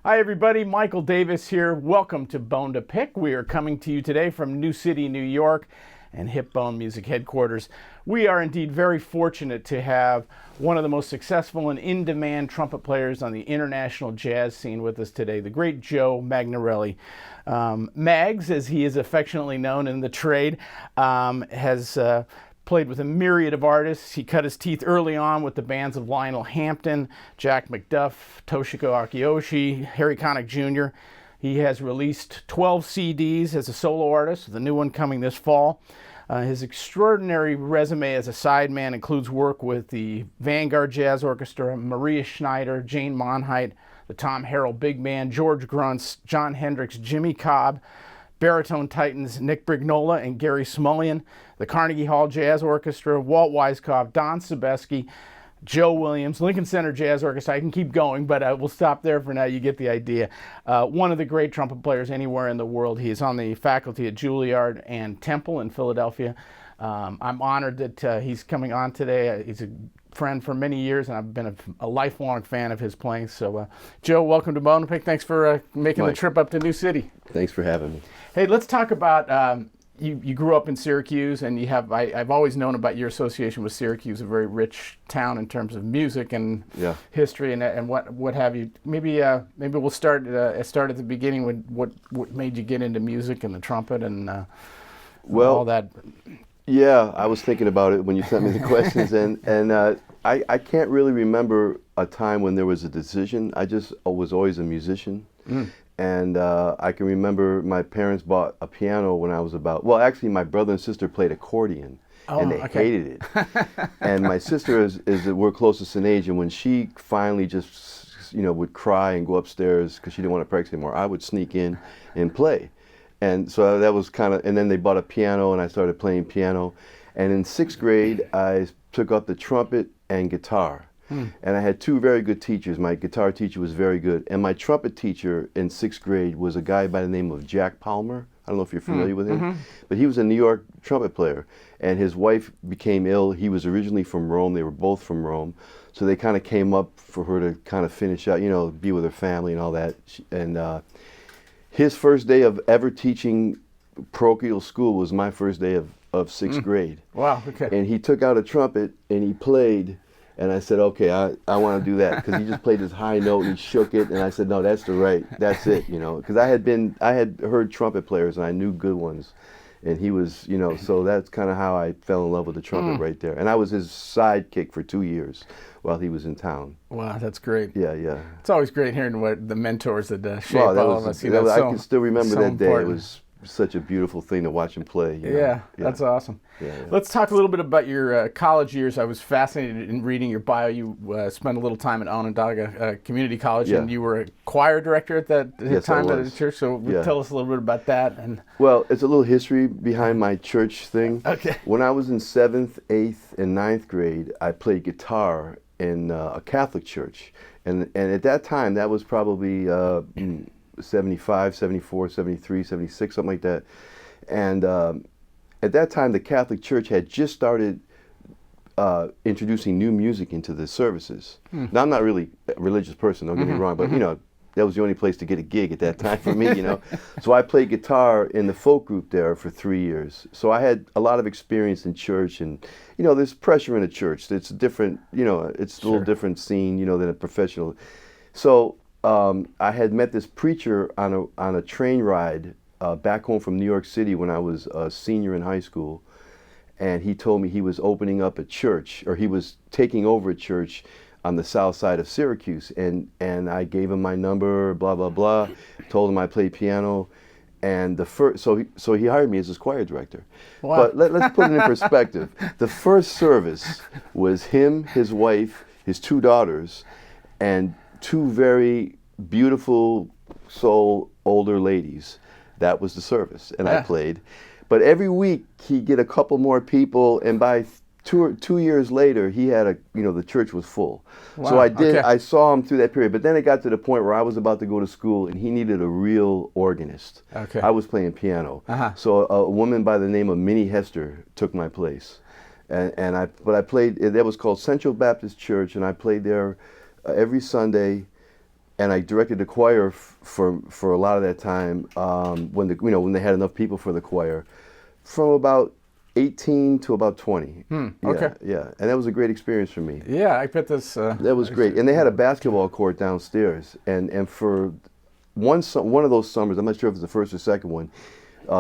Hi everybody, Michael Davis here. Welcome to Bone2Pick. We are coming to you today from New City, New York, and Hip-BoneMusic headquarters. We are indeed very fortunate to have one of the most successful and in-demand trumpet players on the international jazz scene with us today, the great Joe Magnarelli. Mags, as he is affectionately known in the trade, has played with a myriad of artists. He cut his teeth early on with the bands of Lionel Hampton, Jack McDuff, Toshiko Akiyoshi, Connick Jr. He has released 12 CDs as a solo artist, the new one coming this fall. His extraordinary resume as a sideman includes work with the Vanguard Jazz Orchestra, Maria Schneider, Jane Monheit, the Tom Harrell Big Band, George Gruntz, John Hendricks, Jimmy Cobb, baritone titans Nick Brignola and Gary Smullian, the Carnegie Hall Jazz Orchestra, Walt Weiskopf, Don Sebeski, Joe Williams, Lincoln Center Jazz Orchestra. I can keep going, but we'll stop there for now. You get the idea. One of the great trumpet players anywhere in the world. He is on the faculty at Juilliard and Temple in Philadelphia. I'm honored that he's coming on today. He's a friend for many years, and I've been a lifelong fan of his playing. So, Joe, welcome to Bone2Pick. Thanks for making the trip up to New City. Thanks for having me. Hey, let's talk about you grew up in Syracuse, and you have I've always known about your association with Syracuse, a very rich town in terms of music and history and what have you. Maybe we'll start at the beginning with what made you get into music and the trumpet and all that. Yeah, I was thinking about it when you sent me the questions, and I can't really remember a time when there was a decision. I just was always a musician. And I can remember my parents bought a piano when I was actually my brother and sister played accordion, and they hated it. And my sister we're closest in age, and when she finally just, would cry and go upstairs because she didn't want to practice anymore, I would sneak in and play. And so that was and then they bought a piano, and I started playing piano. And in 6th grade, I took up the trumpet and guitar. And I had two very good teachers. My guitar teacher was very good, and my trumpet teacher in 6th grade was a guy by the name of Jack Palmer. I don't know if you're familiar with him, but he was a New York trumpet player, and his wife became ill. He was originally from Rome. They were both from Rome, so they kind of came up for her to kind of finish out, be with her family and all that. And his first day of ever teaching parochial school was my first day of 6th grade. Wow, okay. And he took out a trumpet and he played. And I said, okay, I want to do that, because he just played this high note and he shook it, and I said, no, that's it, because I had heard trumpet players and I knew good ones, and he was, so that's kind of how I fell in love with the trumpet right there. And I was his sidekick for 2 years while he was in town. Wow, that's great. Yeah. It's always great hearing what the mentors that shape all of us. I can still remember that day. It was such a beautiful thing to watch him play. Yeah, that's awesome. Yeah. Let's talk a little bit about your college years. I was fascinated in reading your bio. You spent a little time at Onondaga Community College, and you were a choir director at that time at the church. So tell us a little bit about that. And well, it's a little history behind my church thing. Okay. When I was in 7th, 8th, and 9th grade, I played guitar in a Catholic church, and at that time, that was probably 75, 74, 73, 76, something like that. And at that time, the Catholic Church had just started introducing new music into the services. Now, I'm not really a religious person, don't get me wrong, but that was the only place to get a gig at that time for me, So I played guitar in the folk group there for 3 years. So I had a lot of experience in church, and there's pressure in a church. It's a different, it's a little different scene, than a professional. So I had met this preacher on a train ride back home from New York City when I was a senior in high school, and he told me he was opening up a church, or he was taking over a church on the south side of Syracuse, and I gave him my number, blah blah blah, told him I played piano, and so he hired me as his choir director. Wow. But let's put it in perspective. The first service was him, his wife, his 2 daughters, and 2 very beautiful soul older ladies. That was the service, and I played. But every week he'd get a couple more people, and by 2 years later, he had the church was full. Wow. So I saw him through that period. But then it got to the point where I was about to go to school, and he needed a real organist. Okay. I was playing piano. So a woman by the name of Minnie Hester took my place, but I played. That was called Central Baptist Church, and I played there every Sunday. and I directed the choir for a lot of that time when they had enough people for the choir, from about 18 to about 20. Okay. Yeah, and that was a great experience for me. Yeah, I bet this. That was great, and they had a basketball court downstairs, and for one of those summers, I'm not sure if it was the first or second one.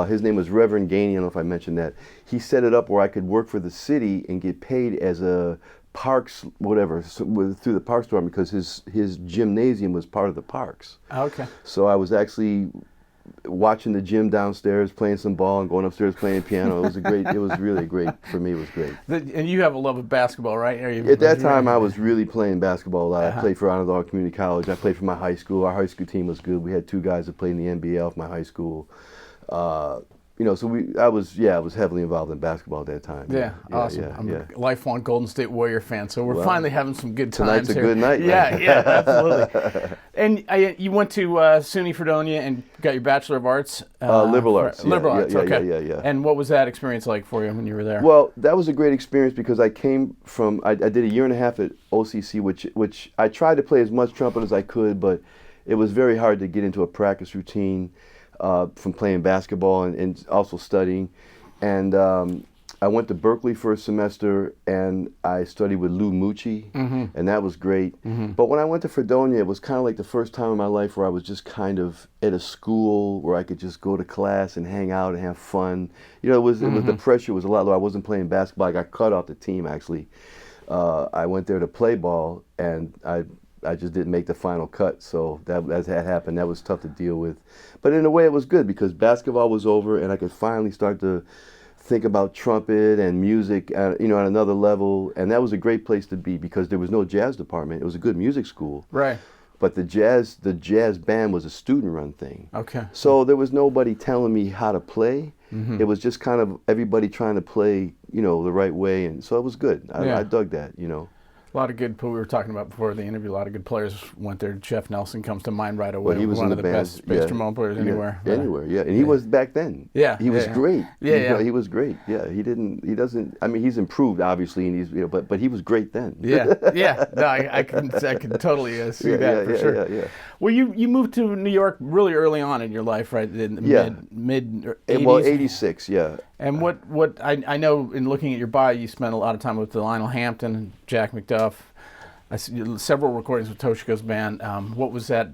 His name was Reverend Gainey. I don't know if I mentioned that. He set it up where I could work for the city and get paid as a parks, whatever, through the parks department, because his gymnasium was part of the parks. Okay. So I was actually watching the gym downstairs, playing some ball, and going upstairs playing piano. It was really great. For me, it was great. And you have a love of basketball, right? At that time, I was really playing basketball a lot. I played for Onondaga Community College. I played for my high school. Our high school team was good. We had 2 guys that played in the NBL for my high school. So I was heavily involved in basketball at that time. Yeah, awesome. I'm a lifelong Golden State Warrior fan, so we're finally having some good times tonight's here. a good night. Yeah, absolutely. And you went to SUNY Fredonia and got your Bachelor of Arts? Liberal arts. Liberal arts, okay. Yeah. And what was that experience like for you when you were there? Well, that was a great experience because I came from, I did a year and a half at OCC, which I tried to play as much trumpet as I could, but it was very hard to get into a practice routine. From playing basketball and also studying. And I went to Berkeley for a semester, and I studied with Lou Mucci, and that was great. But when I went to Fredonia, it was kind of like the first time in my life where I was just kind of at a school where I could just go to class and hang out and have fun. It was the pressure was a lot lower. I wasn't playing basketball. I got cut off the team, actually. I went there to play ball, and I just didn't make the final cut, so as that happened, that was tough to deal with. But in a way, it was good because basketball was over, and I could finally start to think about trumpet and music, at another level. And that was a great place to be because there was no jazz department. It was a good music school, right? But the jazz band was a student-run thing. Okay. So there was nobody telling me how to play. It was just kind of everybody trying to play, the right way, and so it was good. I dug that, A lot of good, we were talking about before the interview, a lot of good players went there. Jeff Nelson comes to mind right away. Well, he was one in of the the band, best bass trombone players anywhere. Anywhere, yeah. And he was back then. Yeah. He was great. Yeah, he was great. Yeah, he's improved, obviously, and he's, but he was great then. Yeah. No, I can totally see that for sure. Yeah. Well, you moved to New York really early on in your life, right? In the mid 80s? Well, 86, yeah. And what I know in looking at your bio, you spent a lot of time with Lionel Hampton and Jack McDuff. I see several recordings with Toshiko's band. What was that,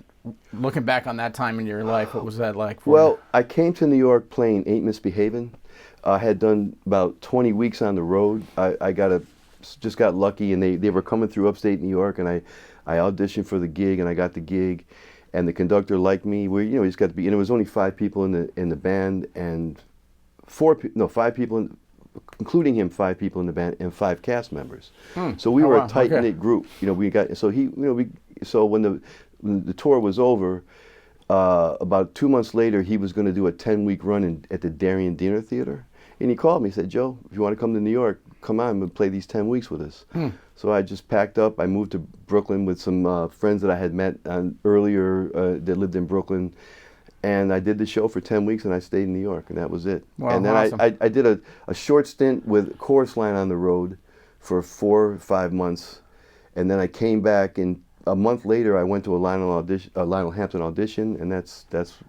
looking back on that time in your life, what was that like for you? I came to New York playing Ain't Misbehavin'. I had done about 20 weeks on the road. I just got lucky, and they were coming through upstate New York, and I auditioned for the gig, and I got the gig, and the conductor liked me. You just got to be, and there was only 5 people in the band, and 5 people including him, 5 people in the band and 5 cast members. So we were a tight-knit group. We got, so so when the tour was over, about 2 months later, he was going to do a 10-week run at the Darien Dinner Theater. And he called me, he said, "Joe, if you want to come to New York, come on and play these 10 weeks with us." So I just packed up. I moved to Brooklyn with some friends that I had met earlier that lived in Brooklyn. And I did the show for 10 weeks, and I stayed in New York, and that was it. Wow, and then awesome. I did a short stint with Chorus Line on the road for 4 or 5 months, and then I came back, and a month later I went to a Lionel Hampton audition, and that's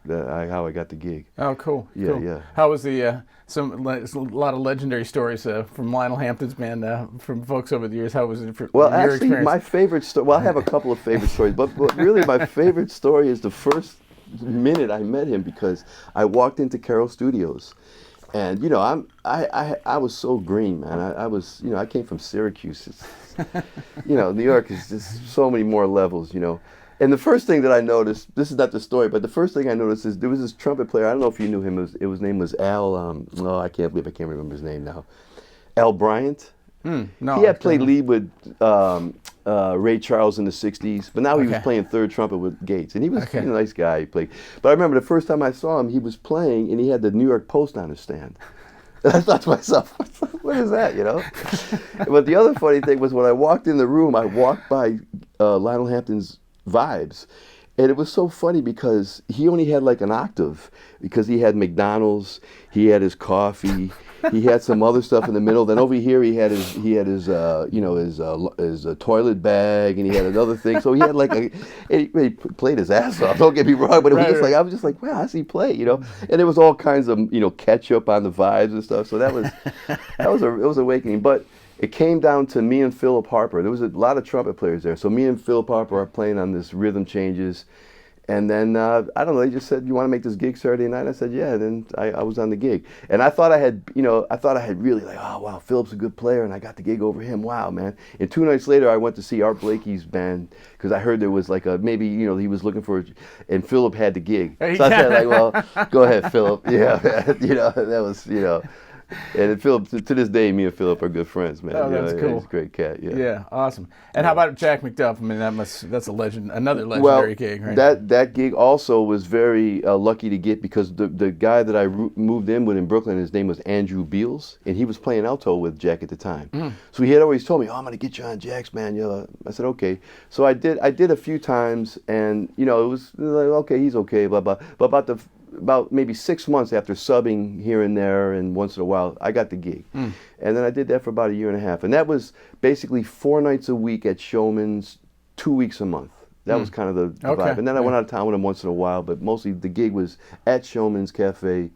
how I got the gig. Oh, cool. Yeah, cool. yeah. How was a lot of legendary stories from Lionel Hampton's band from folks over the years. How was it for your actually, experience? my favorite story. Well, I have a couple of favorite stories, but really my favorite story is the first minute I met him, because I walked into Carroll Studios, and I was so green, man. I came from Syracuse. New York is just so many more levels, And the first thing that I noticed, this is not the story, but the first thing I noticed is there was this trumpet player. I don't know if you knew him. His name was Al. I can't believe I can't remember his name now. Al Bryant. No, he had played lead with Ray Charles in the 60s, but now he was playing third trumpet with Gates, and he was a nice guy. He played. But I remember the first time I saw him, he was playing, and he had the New York Post on his stand. And I thought to myself, what is that, But the other funny thing was when I walked in the room, I walked by Lionel Hampton's Vibes, And it was so funny because he only had like an octave, because he had McDonald's, he had his coffee, he had some other stuff in the middle. Then over here he had his you know, his toilet bag, and he had another thing. So he had like he played his ass off. Don't get me wrong, but it was just like, I was just like, wow, how's he play? You know, and there was all kinds of, you know, ketchup on the vibes and stuff. So that was it was awakening. But it came down to me and Philip Harper. There was a lot of trumpet players there. So me and Philip Harper are playing on this rhythm changes. And then, I don't know, they just said, you want to make this gig Saturday night? I said, yeah, and then I was on the gig. And I thought I had, you know, really like, oh, wow, Philip's a good player, and I got the gig over him. Wow, man. And 2 nights later, I went to see Art Blakey's band, because I heard there was like maybe, you know, he was looking for, and Philip had the gig. So I said, like, well, go ahead, Philip. Yeah, you know, that was, you know. And Philip, to this day, me and Philip are good friends, man. Oh, that's cool. He's a great cat. Yeah. Yeah, awesome. And how about Jack McDuff? I mean, that's a legend, another legendary gig, right? That gig also was very lucky to get, because the guy that I moved in with in Brooklyn, his name was Andrew Beals, and he was playing alto with Jack at the time. So he had always told me, oh, I'm gonna get you on Jack's band. I said, okay. So I did a few times, and you know, it was like, okay, he's okay, blah blah. But about maybe 6 months after subbing here and there and once in a while, I got the gig. And then I did that for about 1.5 years. And that was basically 4 nights a week at Showman's, 2 weeks a month. That was kind of the vibe. And then I went out of town with him once in a while, but mostly the gig was at Showman's Cafe,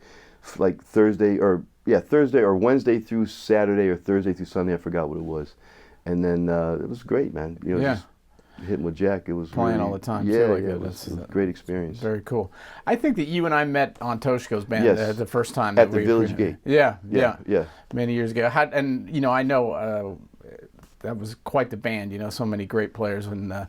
like Thursday or Wednesday through Saturday, or Thursday through Sunday. I forgot what it was. And then it was great, man. You know, just hitting with Jack, it was playing really, all the time. Yeah, too, it was a great experience. Very cool. I think that you and I met on Toshiko's band the first time at the Village gig. Yeah, many years ago. And you know, I know that was quite the band. You know, so many great players, and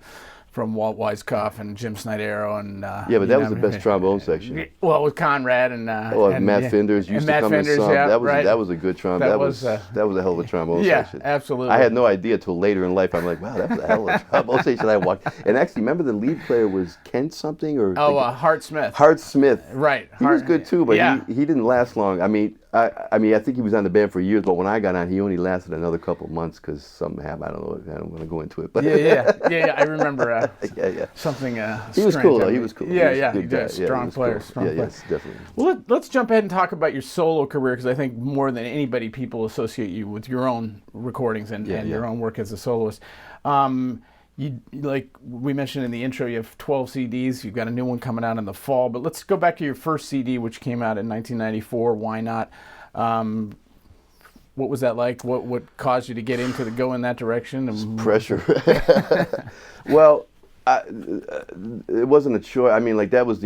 from Walt Weiskopf and Jim Schneider and but that was the best trombone section. Well, with Conrad and Matt Finders used to come in some. That was a good trombone. That was a hell of a trombone section. Yeah, absolutely. I had no idea till later in life. I'm like, wow, that was a hell of a trombone section I walked. And actually, remember the lead player was Kent something, or Hart Smith. Hart Smith. Right. He was good too, but he didn't last long. I mean, I think he was on the band for years, but when I got on, he only lasted another couple of months because something happened. I don't know. I don't want to go into it. But yeah. I remember. Something. He was cool though. He was cool. Strong player. Yes, definitely. Well, let's jump ahead and talk about your solo career, because I think more than anybody, people associate you with your own recordings and your own work as a soloist. You, like we mentioned in the intro, you have 12 CDs. You've got a new one coming out in the fall. But let's go back to your first CD, which came out in 1994. Why Not? What was that like? What caused you to go in that direction? Pressure. Well, it wasn't a choice. I mean, like that was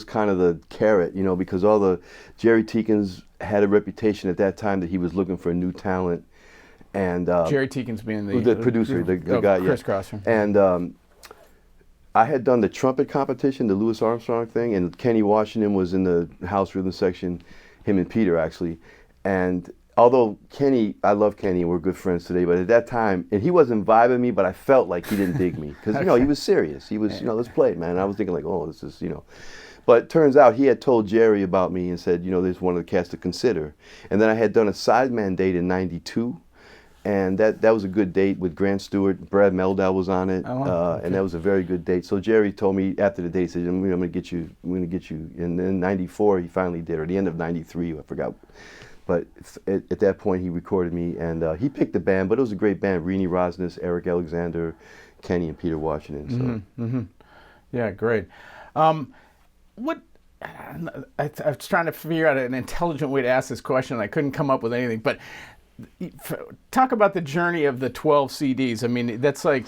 kind of the carrot, you know, because Jerry Teekins had a reputation at that time that he was looking for new talent. And Jerry Teekins being the producer, the guy, crisscross. And I had done the trumpet competition, the Louis Armstrong thing, and Kenny Washington was in the house rhythm section, him and Peter actually. And although I love Kenny, and we're good friends today, but at that time, and he wasn't vibing me, but I felt like he didn't dig me, because you know, he was serious. He was, you know, let's play it, man. And I was thinking like, oh, this is, you know. But it turns out he had told Jerry about me and said, you know, there's one of the cats to consider. And then I had done a sideman date in '92. And that was a good date with Grant Stewart. Brad Meldau was on it, and that was a very good date. So Jerry told me after the date, he said, I'm going to get you. And then '94, he finally did, or the end of '93, I forgot. But at that point, he recorded me, and he picked the band. But it was a great band: Rini Rosnes, Eric Alexander, Kenny, and Peter Washington. So. Yeah, great. I was trying to figure out an intelligent way to ask this question, and I couldn't come up with anything. But talk about the journey of the 12 CDs. I mean, that's like,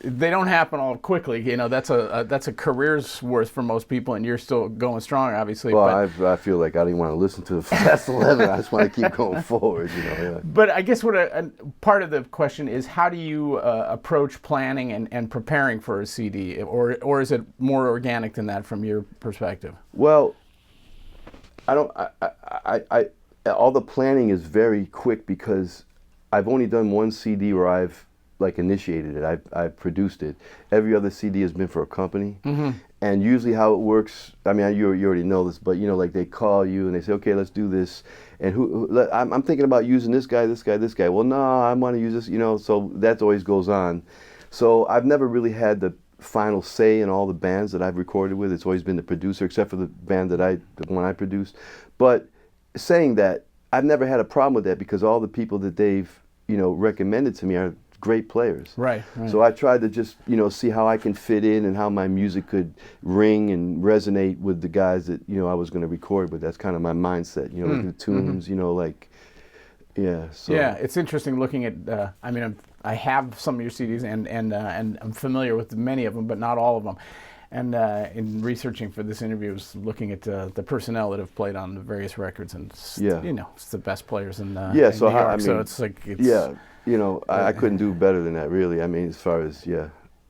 they don't happen all quickly. You know, that's a career's worth for most people, and you're still going strong, obviously. Well, I feel like I didn't want to listen to the last 11. I just want to keep going forward, you know. Yeah. But I guess what part of the question is, how do you approach planning and preparing for a CD, or is it more organic than that from your perspective? Well, all the planning is very quick, because I've only done one CD where I've like initiated it. I've produced it. Every other CD has been for a company. And usually how it works, I mean, you already know this, but you know, like they call you and they say, okay, let's do this. And I'm thinking about using this guy. Well, no, I want to use this, you know, so that always goes on. So I've never really had the final say in all the bands that I've recorded with. It's always been the producer, except for the one I produced. But saying that, I've never had a problem with that because all the people that they've, recommended to me are great players. Right. So I tried to just, see how I can fit in and how my music could ring and resonate with the guys that, I was going to record with. That's kind of my mindset, like the tunes, yeah. So. Yeah, it's interesting looking at, I have some of your CDs and I'm familiar with many of them, but not all of them. And in researching for this interview, I was looking at the personnel that have played on the various records, and it's the best players in New York. So it's like I couldn't do better than that, really. I mean, as far as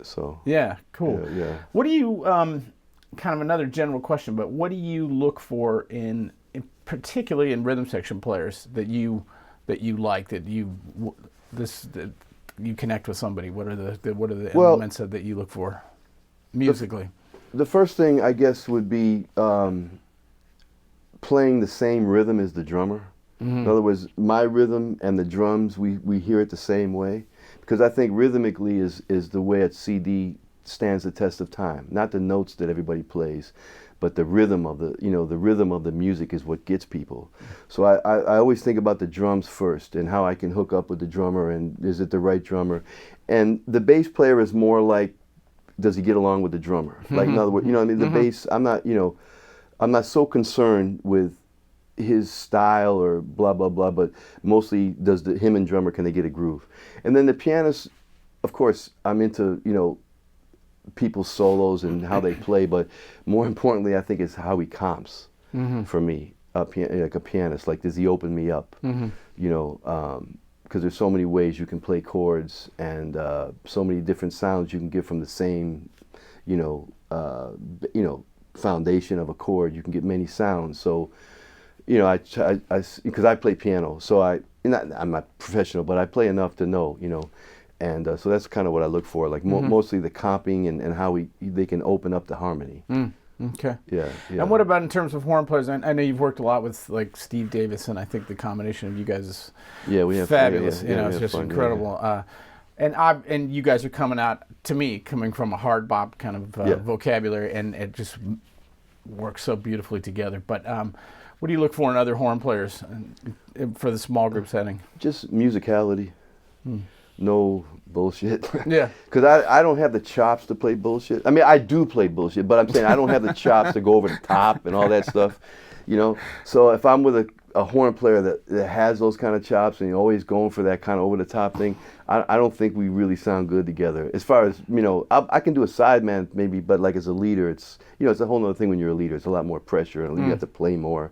so. Yeah, cool. Yeah. What do you kind of another general question, but what do you look for in particularly in rhythm section players that you like, that you connect with somebody? What are the elements that you look for musically? The first thing, I guess, would be playing the same rhythm as the drummer. In other words, my rhythm and the drums, we hear it the same way, because I think rhythmically is the way a CD stands the test of time. Not the notes that everybody plays, but the rhythm of the rhythm of the music is what gets people. So I always think about the drums first and how I can hook up with the drummer, and is it the right drummer? And the bass player is more like, does he get along with the drummer? Like, in other words, the bass, I'm not so concerned with his style or blah, blah, blah, but mostly does him and drummer, can they get a groove? And then the pianist, of course, I'm into, people's solos and how they play, but more importantly, I think it's how he comps for me, like a pianist. Like, does he open me up? Because there's so many ways you can play chords, and so many different sounds you can get from the same, foundation of a chord. You can get many sounds. So, because I play piano, so I'm not professional, but I play enough to know, and so that's kind of what I look for, like mostly the comping and how they can open up the harmony. Okay. Yeah. And what about in terms of horn players? I know you've worked a lot with like Steve Davis, and I think the combination of you guys is fabulous. It's just fun, incredible. Yeah. And you guys are coming from a hard bop kind of vocabulary, and it just works so beautifully together. But what do you look for in other horn players for the small group setting? Just musicality. No bullshit. Yeah. Because I don't have the chops to play bullshit. I mean, I do play bullshit, but I'm saying I don't have the chops to go over the top and all that stuff, So if I'm with a horn player that has those kind of chops and you're always going for that kind of over the top thing, I don't think we really sound good together. As far as, I can do a sideman maybe, but like as a leader, it's, it's a whole other thing when you're a leader. It's a lot more pressure and you have to play more.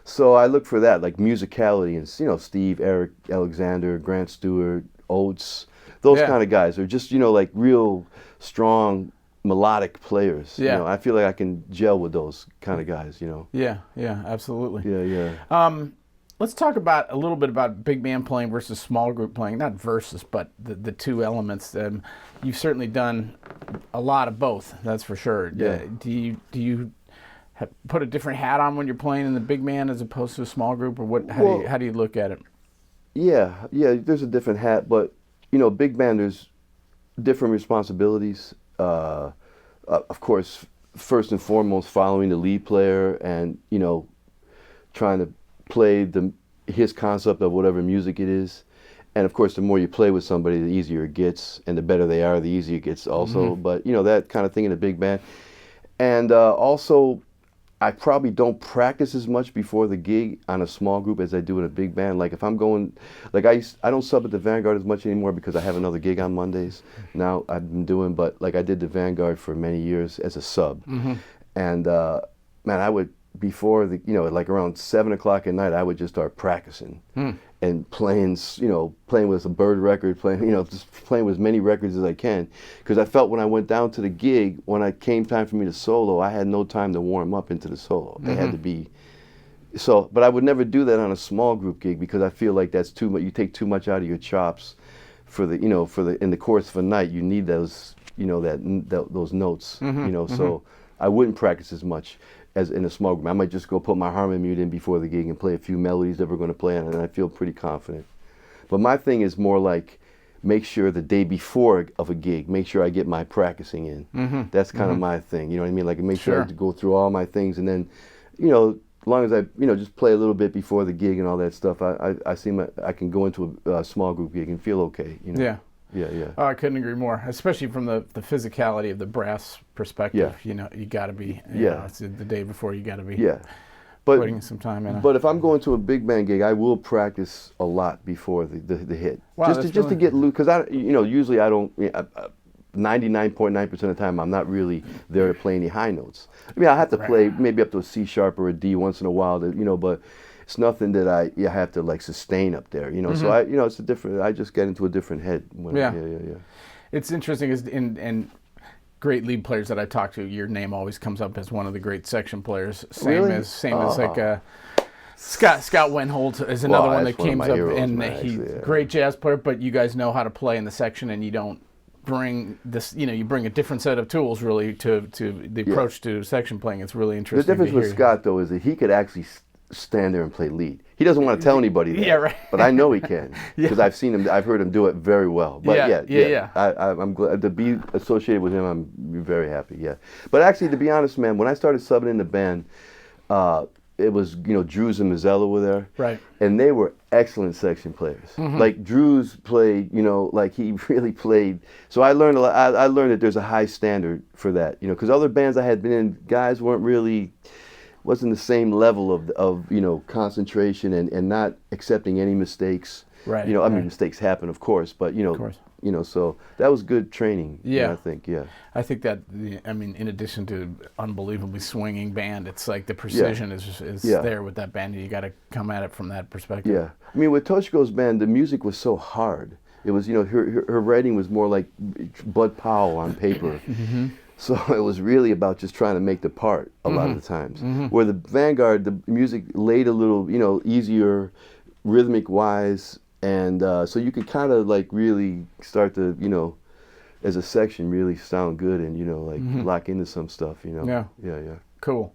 So I look for that, like musicality, and Steve, Eric, Alexander, Grant Stewart, Oates, those kind of guys are just, like real strong melodic players. I feel like I can gel with those kind of guys, Yeah, absolutely. Yeah. Let's talk about a little bit about big band playing versus small group playing. Not versus, but the two elements. You've certainly done a lot of both, that's for sure. Yeah. Do you put a different hat on when you're playing in the big band as opposed to a small group, or what? How do you look at it? Yeah, there's a different hat, but big band, there's different responsibilities. Of course, first and foremost, following the lead player and trying to play his concept of whatever music it is. And of course, the more you play with somebody, the easier it gets, and the better they are, the easier it gets also. But that kind of thing in a big band. And also, I probably don't practice as much before the gig on a small group as I do in a big band. Like if I'm going, like I don't sub at the Vanguard as much anymore because I have another gig on Mondays now I've been doing, but like I did the Vanguard for many years as a sub. And man, I would, before the, like around 7 o'clock at night, I would just start practicing and playing, playing with a Bird record, playing, just playing with as many records as I can. Because I felt when I went down to the gig, when it came time for me to solo, I had no time to warm up into the solo. They had to be, but I would never do that on a small group gig because I feel like that's too much. You take too much out of your chops for the, in the course of a night. You need those, those notes, so I wouldn't practice as much as in a small group. I might just go put my harmony mute in before the gig and play a few melodies that we're going to play on, and I feel pretty confident. But my thing is more like make sure the day before of a gig, make sure I get my practicing in. That's kind of my thing, you know what I mean? Like make sure I go through all my things, and then, you know, as long as I, you know, just play a little bit before the gig and all that stuff, I can go into a small group gig and feel okay, you know? Yeah. Yeah. Oh, I couldn't agree more, especially from the physicality of the brass perspective. Yeah. You know, you got to be, you know, it's the day before you got to be putting some time in. But if I'm going to a big band gig, I will practice a lot before the hit. Wow, just to get loose, because usually I don't, 99.9% of the time I'm not really there to play any high notes. I mean, I have to play maybe up to a C sharp or a D once in a while, you know, but it's nothing that I have to like sustain up there, you know. So it's a different. I just get into a different head. Yeah. It's interesting, is in great lead players that I talk to, your name always comes up as one of the great section players. Same as like Scott Wenholt is another one that comes up, and he's a great jazz player. But you guys know how to play in the section, and you don't bring this. You know, you bring a different set of tools really to the approach to section playing. It's really interesting. The difference with Scott though is that he could actually stand there and play lead. He doesn't want to tell anybody that, but I know he can because I've seen him. I've heard him do it very well. But I'm glad to be associated with him. I'm very happy. Yeah, but actually, to be honest, man, when I started subbing in the band, it was Drews and Mazzella were there, right? And they were excellent section players. Like Drews played, like he really played. So I learned a lot. I learned that there's a high standard for that, because other bands I had been in, guys wasn't the same level of concentration and not accepting any mistakes. Right. I mean, mistakes happen, of course, but so that was good training. Yeah. I think. I think that, I mean, in addition to unbelievably swinging band, it's like the precision is there with that band. You got to come at it from that perspective. Yeah. I mean, with Toshiko's band, the music was so hard. It was, her writing was more like Bud Powell on paper. So it was really about just trying to make the part a lot of the times. Where the Vanguard, the music laid a little, easier, rhythmic wise, and so you could kind of like really start to, as a section, really sound good and lock into some stuff. Yeah. Cool.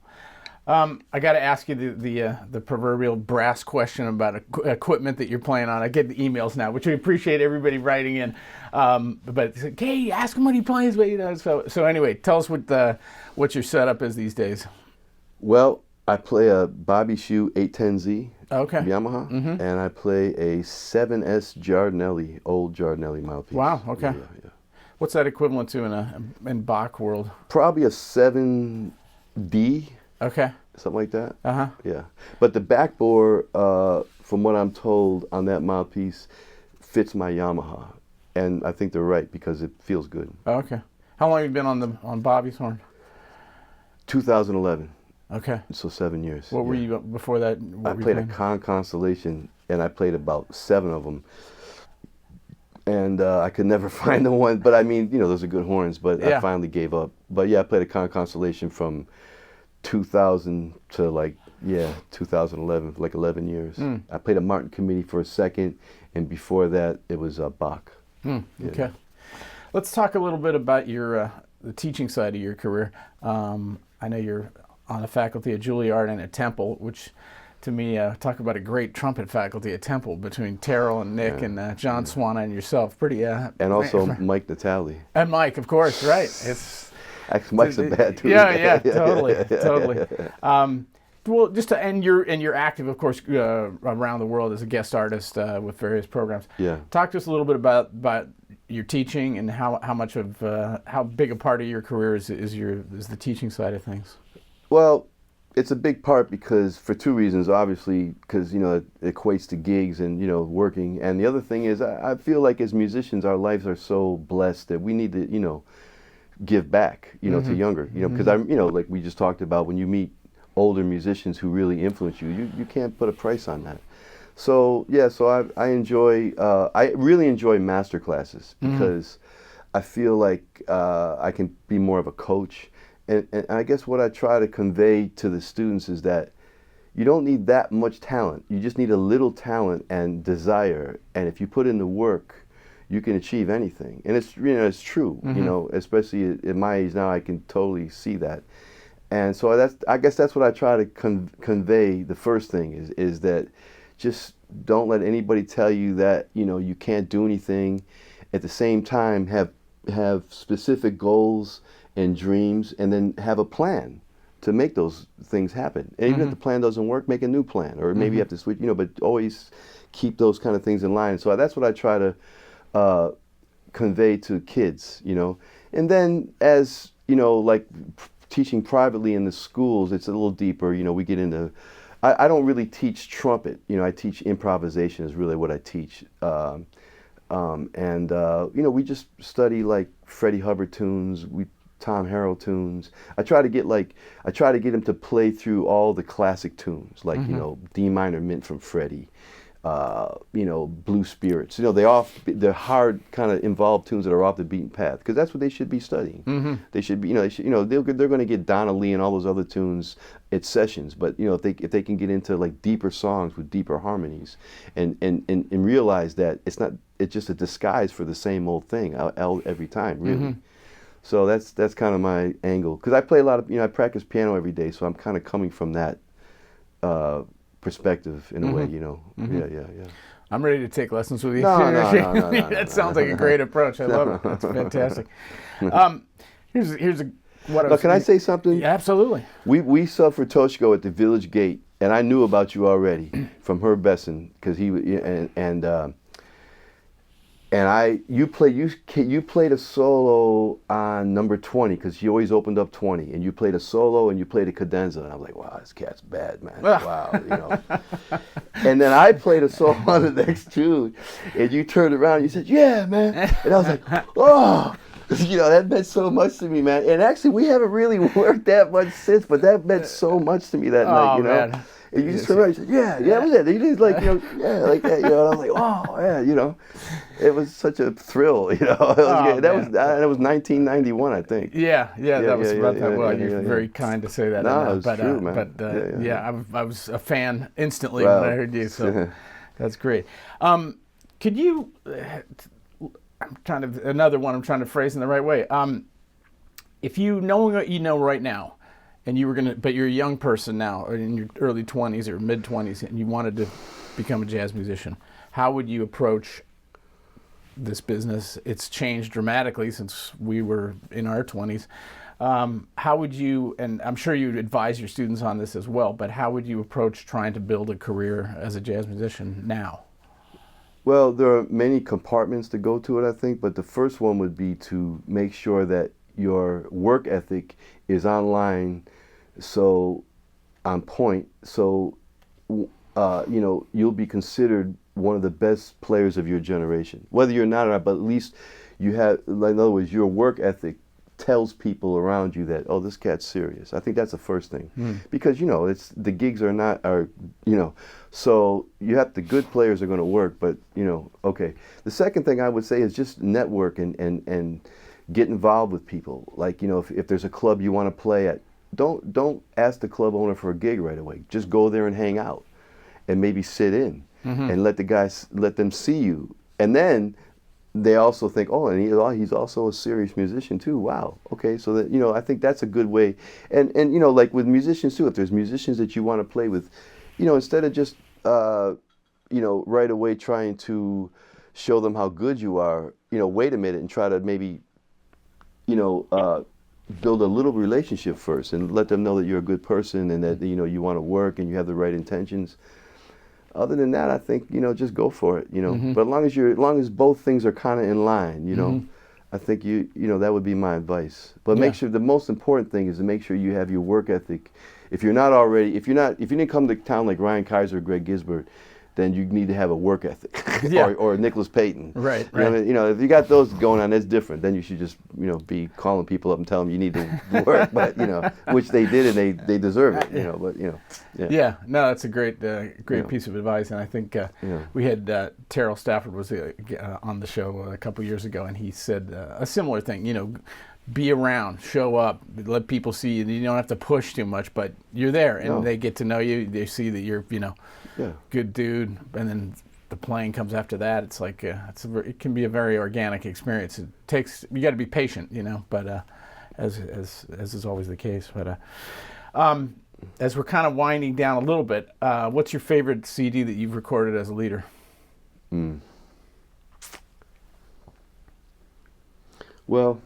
I got to ask you the proverbial brass question about equipment that you're playing on. I get the emails now, which we appreciate everybody writing in. But it's like, hey, ask him what he plays. But so anyway, tell us what your setup is these days. Well, I play a Bobby Shoe 810Z Yamaha, Mm-hmm. and I play a 7S Giardinelli, old Giardinelli mouthpiece. Wow. Okay. Yeah. What's that equivalent to in Bach world? Probably a 7D. Okay. Something like that. Uh-huh. Yeah. But the backbore, from what I'm told on that mouthpiece, fits my Yamaha. And I think they're right because it feels good. Oh, okay. How long have you been on Bobby's horn? 2011. Okay. So 7 years. What were you before that? I played a Constellation, and I played about 7 of them. And I could never find the one. But I mean, those are good horns, but I finally gave up. But yeah, I played a Constellation from 2000 to 2011, like 11 years. I played a Martin Committee for a second, and before that it was Bach. Okay. Let's talk a little bit about your the teaching side of your career. I know you're on the faculty at Juilliard and at Temple, which to me, talk about a great trumpet faculty at Temple between Terrell and Nick and John Swana and yourself. Pretty and also Mike Natali. And Mike, of course, right. Actually, Mike's a bad dude. Yeah, totally. Well, and you're active, of course, around the world as a guest artist with various programs. Yeah. Talk to us a little bit about your teaching and how much of how big a part of your career is the teaching side of things. Well, it's a big part because for 2 reasons. Obviously, because it equates to gigs and working, and the other thing is I feel like as musicians our lives are so blessed that we need to give back to younger because like we just talked about, when you meet older musicians who really influence you can't put a price on that. So I enjoy I really enjoy master classes because I feel like I can be more of a coach, and I guess what I try to convey to the students is that you don't need that much talent. You just need a little talent and desire, and if you put in the work, you can achieve anything. And it's it's true. Especially at my age now, I can totally see that. And so I guess that's what I try to convey. The first thing is that just don't let anybody tell you that you can't do anything, at the same time have specific goals and dreams, and then have a plan to make those things happen. And even if the plan doesn't work, make a new plan, or maybe you have to switch, but always keep those kind of things in line. So that's what I try to convey to kids, And then as, like teaching privately in the schools, it's a little deeper, we get into, I don't really teach trumpet, I teach improvisation is really what I teach. We just study like Freddie Hubbard tunes, Tom Harrell tunes. I try to get him to play through all the classic tunes, like D minor Mint from Freddie, Blue Spirits. They're hard kind of involved tunes that are off the beaten path, because that's what they should be studying. They should be, they're going to get Donna Lee and all those other tunes at sessions. But if they can get into like deeper songs with deeper harmonies, and realize that it's just a disguise for the same old thing every time, really. So that's kind of my angle, because I play a lot of, I practice piano every day, so I'm kind of coming from that perspective in a way, Yeah. I'm ready to take lessons with you. No, That sounds like a great approach. I love it. That's fantastic. Here's what I was. Can I say something? Yeah, absolutely. We subbed for Toshiko at the Village Gate, and I knew about you already from Herb Besson, because you played a solo on number 20, because he always opened up 20, and you played a solo and you played a cadenza, and I was like, wow, this cat's bad, man. Wow, And then I played a solo on the next tune, and you turned around and you said, yeah, man. And I was like, oh, that meant so much to me, man. And actually, we haven't really worked that much since, but that meant so much to me that night, Man. And you just turned around and said, yeah, that was it. You just like, yeah, like that, and I was like, oh, yeah, it was such a thrill, That was 1991, I think. Yeah, that was about that. Well, you're very kind to say that. No, it's true, man. I was a fan instantly when I heard you, so that's great. Could you? Another one I'm trying to phrase in the right way. If you know what you know right now, and but you're a young person now, or in your early 20s or mid 20s, and you wanted to become a jazz musician, how would you approach this business? It's changed dramatically since we were in our 20s. How would you, and I'm sure you'd advise your students on this as well, but how would you approach trying to build a career as a jazz musician now? Well, there are many compartments to go to it, I think, but the first one would be to make sure that your work ethic is online, so on point, so you'll be considered one of the best players of your generation. Whether you're not or not, but at least you have, like, in other words, your work ethic tells people around you that, oh, this cat's serious. I think that's the first thing, because it's the gigs so you have the good players are going to work, but okay. The second thing I would say is just network and get involved with people. Like, if there's a club you want to play at, don't ask the club owner for a gig right away. Just go there and hang out, and maybe sit in, and let them see you, and then they also think, oh, and he's also a serious musician too. Wow, okay, so that I think that's a good way, and like with musicians too, if there's musicians that you want to play with, instead of just right away trying to show them how good you are, wait a minute and try to maybe build a little relationship first, and let them know that you're a good person, and that you want to work and you have the right intentions. Other than that, I think just go for it. But as long as both things are kind of in line, I think that would be my advice. But make sure, the most important thing is to make sure you have your work ethic. If you didn't come to town like Ryan Kaiser or Greg Gisbert, then you need to have a work ethic, or Nicholas Payton. Right. If you got those going on, that's different. Then you should just be calling people up and telling them you need to work, but which they did, and they deserve it. But Yeah, no, that's a great piece of advice, and I think we had Terrell Stafford was on the show a couple years ago, and he said a similar thing. Be around, show up, let people see you. You don't have to push too much, but you're there, and they get to know you. They see that you're, good dude, and then the playing comes after that. It's like it can be a very organic experience. You got to be patient, but as is always the case. But as we're kind of winding down a little bit, what's your favorite CD that you've recorded as a leader? Well,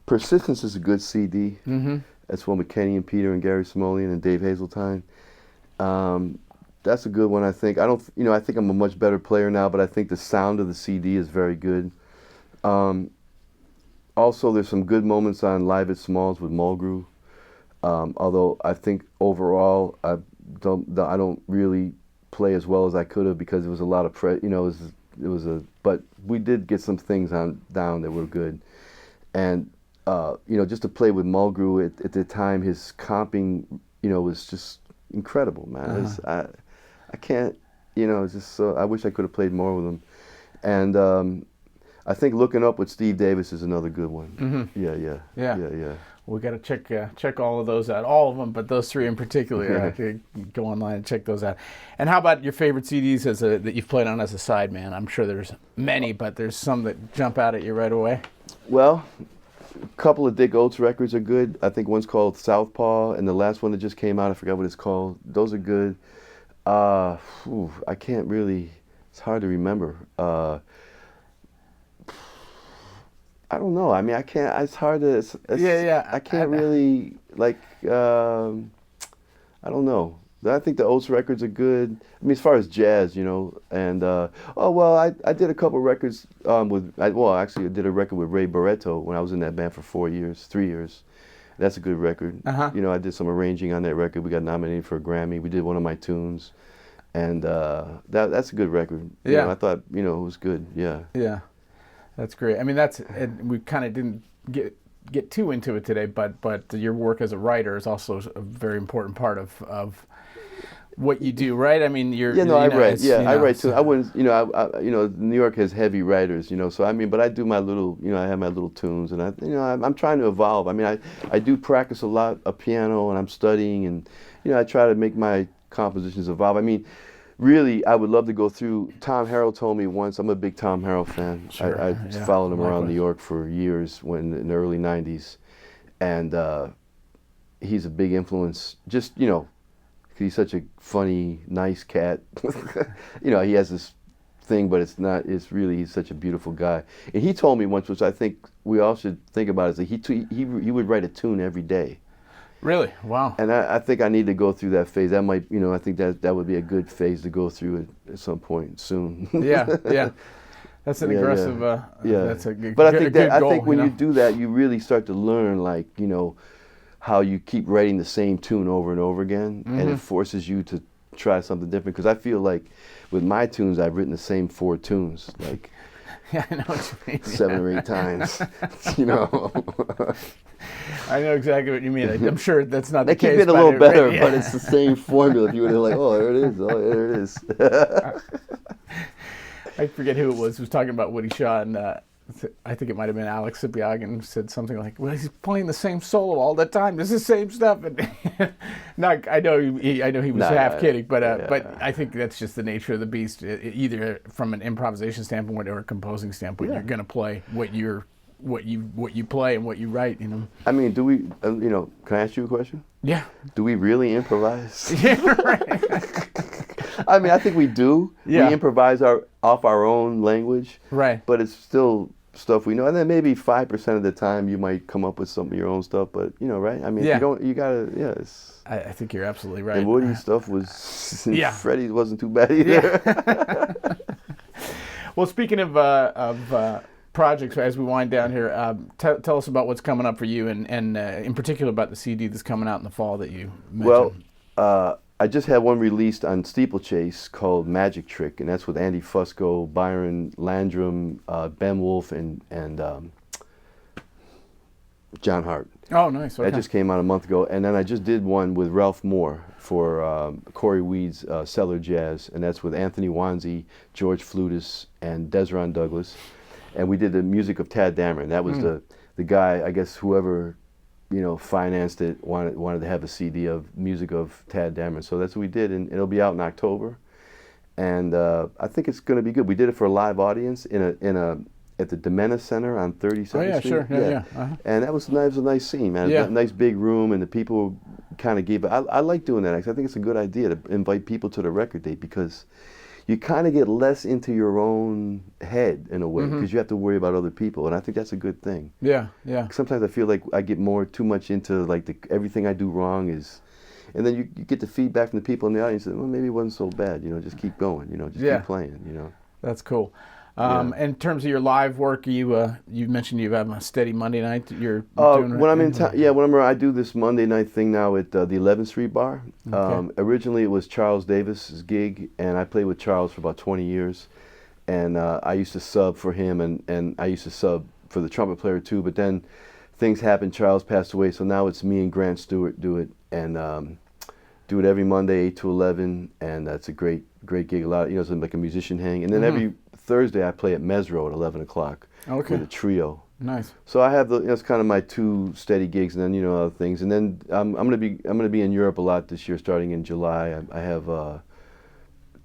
Persistence is a good CD. Mm-hmm. That's one with Kenny and Peter and Gary Simoleon and Dave Hazeltine. That's a good one, I think. I think I'm a much better player now, but I think the sound of the CD is very good. Also, there's some good moments on Live at Smalls with Mulgrew. Although I think overall, I don't really play as well as I could have because it was a lot of but we did get some things down that were good. And just to play with Mulgrew at the time, his comping, was just incredible, man. Uh-huh. I can't, it's just so, I wish I could have played more with him. And I think Looking Up with Steve Davis is another good one. Mm-hmm. Yeah. We got to check all of those out, all of them, but those three in particular. I have to go online and check those out. And how about your favorite CDs that you've played on as a sideman? I'm sure there's many, but there's some that jump out at you right away. Well, a couple of Dick Oates records are good. I think one's called Southpaw, and the last one that just came out, I forgot what it's called. Those are good. I can't really. It's hard to remember. I don't know. I mean, I can't. It's hard to. I can't really like. I don't know. I think the Oates records are good. I mean, as far as jazz, and I did a couple records actually I did a record with Ray Barretto when I was in that band for 3 years. That's a good record. Uh-huh. I did some arranging on that record. We got nominated for a Grammy. We did one of my tunes, and that's a good record. Yeah. I thought it was good. Yeah. Yeah. That's great. I mean, we kind of didn't get too into it today, but your work as a writer is also a very important part of what you do, right? I mean, I write. Yeah, I write too. I wouldn't, New York has heavy writers, so I mean, but I do my little, I have my little tunes, and I'm trying to evolve. I mean, I do practice a lot of piano, and I'm studying, and I try to make my compositions evolve. I mean, really, I would love to go through. Tom Harrell told me once. I'm a big Tom Harrell fan. Sure. I followed him around New York for years in the early '90s, and he's a big influence. Just he's such a funny, nice cat. He has this thing, but it's not. It's really he's such a beautiful guy. And he told me once, which I think we all should think about, is that he would write a tune every day. Really? Wow. And I think I need to go through that phase. That might, I think that would be a good phase to go through at some point soon. Yeah. That's an aggressive. That's a good. But I goal, think when you do that, you really start to learn, how you keep writing the same tune over and over again, and it forces you to try something different. Because I feel like with my tunes, I've written the same 4 tunes, Yeah, I know what you mean. 7 or 8 times, I know exactly what you mean. I'm sure that's not the case. They keep it a little better, but it's the same formula. If you were like, oh, there it is. Oh, there it is. I forget who it was who was talking about Woody Shaw, and I think it might have been Alex Sipiagin said something like, well, he's playing the same solo all the time. It's the same stuff. And I know he was half kidding, but I think that's just the nature of the beast. Either from an improvisation standpoint or a composing standpoint, you're going to play what you play and what you write. I mean, do we? Can I ask you a question? Yeah. Do we really improvise? Yeah, right. I mean, I think we do. Yeah. We improvise off our own language. Right. But it's still stuff we know, and then maybe 5% of the time you might come up with some of your own stuff. But right? I mean, you gotta. Yeah. I think you're absolutely right. And Woody's stuff was. Yeah. Freddie's wasn't too bad either. Yeah. Well, speaking of projects, as we wind down here, tell us about what's coming up for you, and in particular about the CD that's coming out in the fall that you mentioned. Well, I just had one released on Steeplechase called Magic Trick, and that's with Andy Fusco, Byron Landrum, Ben Wolf, and John Hart. Oh, nice. Okay. That just came out a month ago. And then I just did one with Ralph Moore for Corey Weed's Cellar Jazz, and that's with Anthony Wanzi, George Flutis, and Desron Douglas. And we did the music of Tad Dameron. That was the guy, I guess, whoever financed it, wanted to have a CD of music of Tad Dameron. So that's what we did, and it'll be out in October. And I think it's going to be good. We did it for a live audience at the Domena Center on 32nd Street. Oh yeah, sure, yeah. Uh-huh. And that was a nice scene, man. Yeah. A nice big room, and the people kind of gave it. I like doing that. I think it's a good idea to invite people to the record date because, you kind of get less into your own head in a way because you have to worry about other people, and I think that's a good thing. Yeah, yeah. Sometimes I feel like I get too much into like everything I do wrong is, and then you get the feedback from the people in the audience that, well, maybe it wasn't so bad, just keep going, just keep playing, That's cool. In terms of your live work, you mentioned you have a steady Monday night. You're doing when I'm in town, whenever I do this Monday night thing now at the 11th Street Bar. Okay. Originally, it was Charles Davis's gig, and I played with Charles for about 20 years. And I used to sub for him, and I used to sub for the trumpet player too. But then things happened. Charles passed away, so now it's me and Grant Stewart do it, and do it every Monday, 8 to 11, and that's a great gig. A lot, it's like a musician hang, and then every Thursday I play at Mesro at 11 o'clock with a trio. Nice. So I have it's kind of my 2 steady gigs, and then other things, and then I'm gonna be in Europe a lot this year, starting in July. I have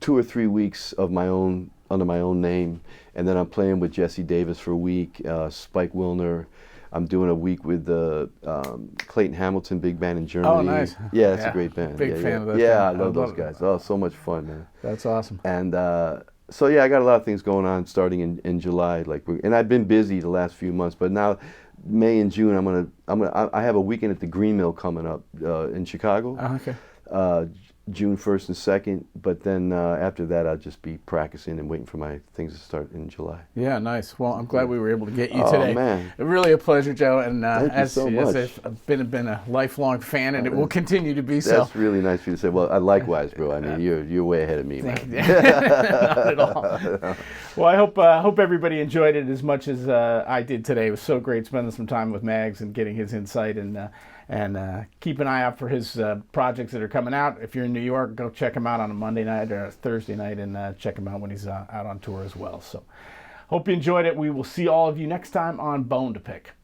2 or 3 weeks of my own under my own name, and then I'm playing with Jesse Davis for a week, Spike Wilner. I'm doing a week with the Clayton Hamilton Big Band in Germany. Oh, nice. Yeah, that's a great band. Big fan of that. Yeah, I love those guys. Oh, so much fun, man. That's awesome. And so I got a lot of things going on starting in July. And I've been busy the last few months, but now May and June I have a weekend at the Green Mill coming up in Chicago. Okay. June 1st and 2nd, but then after that I'll just be practicing and waiting for my things to start in July. Yeah, nice. Well, I'm glad we were able to get you today. Oh, man. Really a pleasure, Joe. And Thank you so much. I've been a lifelong fan, and it will continue to be so. That's really nice for you to say. Well, likewise, bro. I mean, you're way ahead of me, man. Not at all. Well, I hope everybody enjoyed it as much as I did today. It was so great spending some time with Mags and getting his insight, and keep an eye out for his projects that are coming out. If you're in New York, go check him out on a Monday night or a Thursday night, and check him out when he's out on tour as well. So hope you enjoyed it. We will see all of you next time on Bone2Pick.